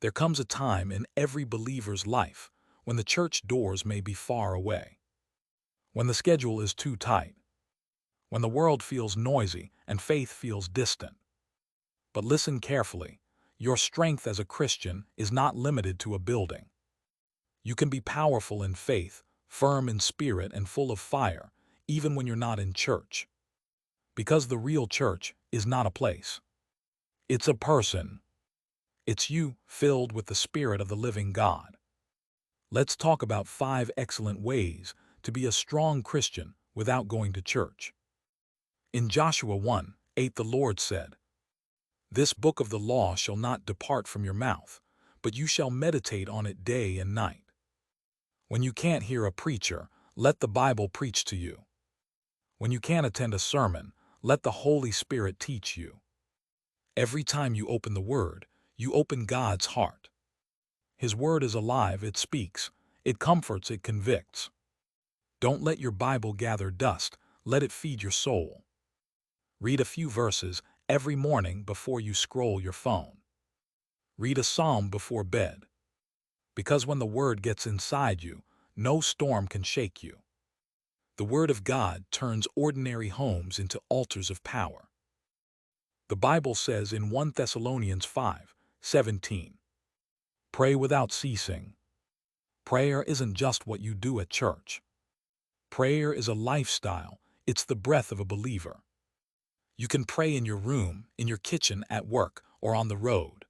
There comes a time in every believer's life when the church doors may be far away, when the schedule is too tight, when the world feels noisy and faith feels distant. But listen carefully. Your strength as a Christian is not limited to a building. You can be powerful in faith, firm in spirit, and full of fire, even when you're not in church. Because the real church is not a place. It's a person. It's you, filled with the Spirit of the living God. Let's talk about 5 excellent ways to be a strong Christian without going to church. In Joshua 1:8 the Lord said, "This book of the law shall not depart from your mouth, but you shall meditate on it day and night." When you can't hear a preacher, let the Bible preach to you. When you can't attend a sermon, let the Holy Spirit teach you. Every time you open the Word, you open God's heart. His Word is alive, it speaks, it comforts, it convicts. Don't let your Bible gather dust, let it feed your soul. Read a few verses every morning before you scroll your phone. Read a psalm before bed. Because when the Word gets inside you, no storm can shake you. The Word of God turns ordinary homes into altars of power. The Bible says in 1 Thessalonians 5:17, "Pray without ceasing." Prayer isn't just what you do at church. Prayer is a lifestyle. It's the breath of a believer. You can pray in your room, in your kitchen, at work, or on the road.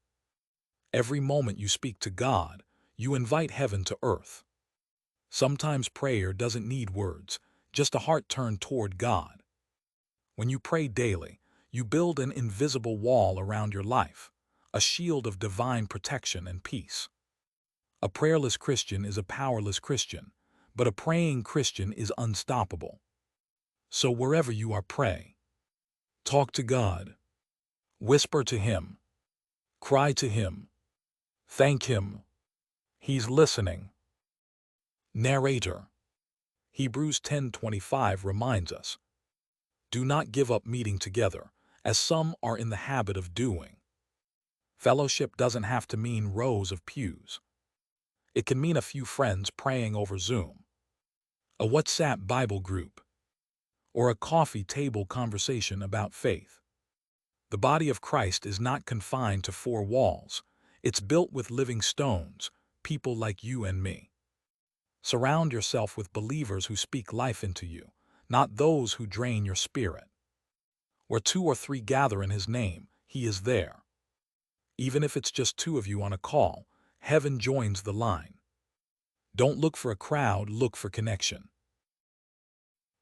Every moment you speak to God, you invite heaven to earth. Sometimes prayer doesn't need words, just a heart turned toward God. When you pray daily, you build an invisible wall around your life, a shield of divine protection and peace. A prayerless Christian is a powerless Christian, but a praying Christian is unstoppable. So wherever you are, pray. Talk to God. Whisper to Him. Cry to Him. Thank Him. He's listening. Narrator. Hebrews 10:25 reminds us, "Do not give up meeting together, as some are in the habit of doing." Fellowship doesn't have to mean rows of pews. It can mean a few friends praying over Zoom, a WhatsApp Bible group, or a coffee table conversation about faith. The body of Christ is not confined to 4 walls. It's built with living stones, people like you and me. Surround yourself with believers who speak life into you, not those who drain your spirit. Where 2 or 3 gather in His name, He is there. Even if it's just 2 of you on a call, heaven joins the line. Don't look for a crowd, look for connection.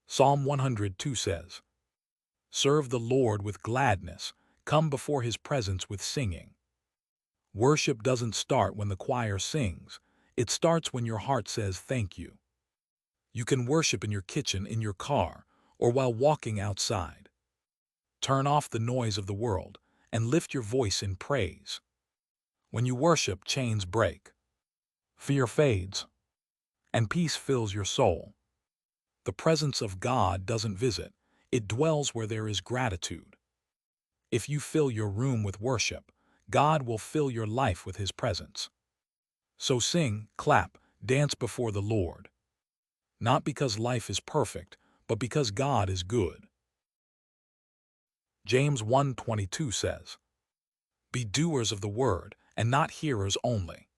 Psalm 102 says, "Serve the Lord with gladness, come before His presence with singing." Worship doesn't start when the choir sings, it starts when your heart says thank you. You can worship in your kitchen, in your car, or while walking outside. Turn off the noise of the world and lift your voice in praise. When you worship, chains break, fear fades, and peace fills your soul. The presence of God doesn't visit, it dwells where there is gratitude. If you fill your room with worship, God will fill your life with His presence. So sing, clap, dance before the Lord. Not because life is perfect, but because God is good. James 1:22 says, "Be doers of the word, and not hearers only."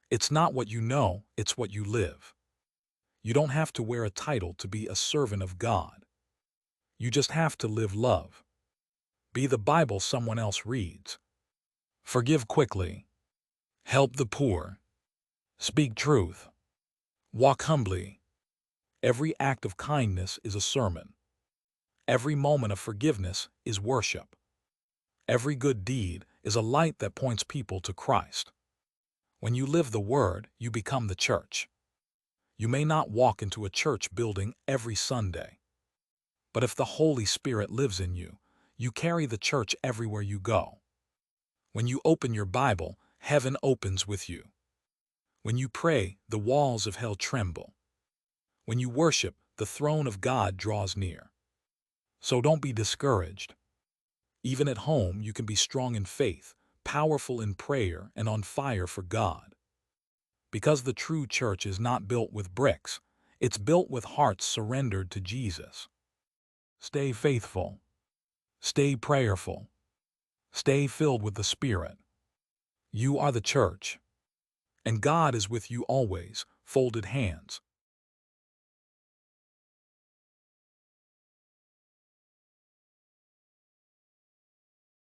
It's not what you know, it's what you live. You don't have to wear a title to be a servant of God. You just have to live love. Be the Bible someone else reads. Forgive quickly. Help the poor. Speak truth. Walk humbly. Every act of kindness is a sermon. Every moment of forgiveness is worship. Every good deed is a light that points people to Christ. When you live the Word, you become the church. You may not walk into a church building every Sunday, but if the Holy Spirit lives in you, you carry the church everywhere you go. When you open your Bible, heaven opens with you. When you pray, the walls of hell tremble. When you worship, the throne of God draws near. So don't be discouraged. Even at home, you can be strong in faith, powerful in prayer and on fire for God. Because the true church is not built with bricks, it's built with hearts surrendered to Jesus. Stay faithful. Stay prayerful. Stay filled with the Spirit. You are the church, and God is with you always, folded hands,